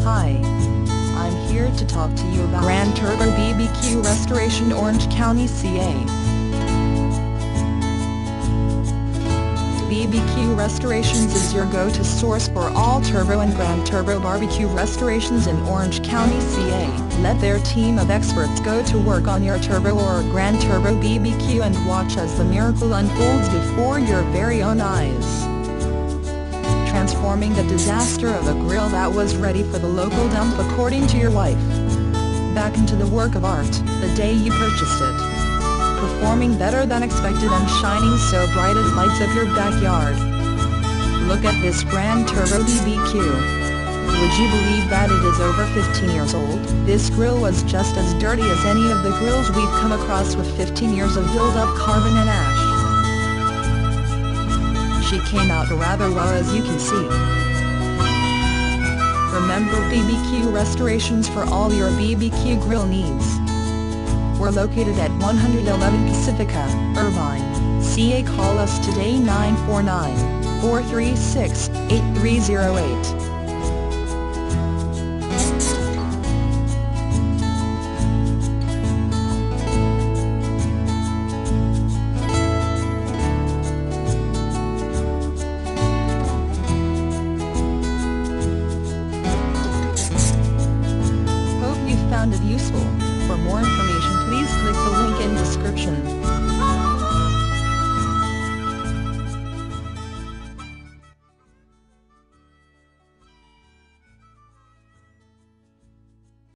Hi. I'm here to talk to you about Grand Turbo BBQ Restoration, Orange County, CA. BBQ Restorations is your go-to source for all turbo and Grand Turbo barbecue restorations in Orange County, CA. Let their team of experts go to work on your turbo or Grand Turbo BBQ and watch as the miracle unfolds before your very own eyes. Transforming the disaster of a grill that was ready for the local dump, according to your wife, back into the work of art the day you purchased it. Performing better than expected and shining so bright it lights up your backyard. Look at this Grand Turbo BBQ. Would you believe that it is over 15 years old? This grill was just as dirty as any of the grills we've come across, with 15 years of build-up carbon and ash. She came out rather well, as you can see. Remember BBQ Restorations for all your BBQ grill needs. We're located at 111 Pacifica, Irvine, CA. Call us today 949-436-8308.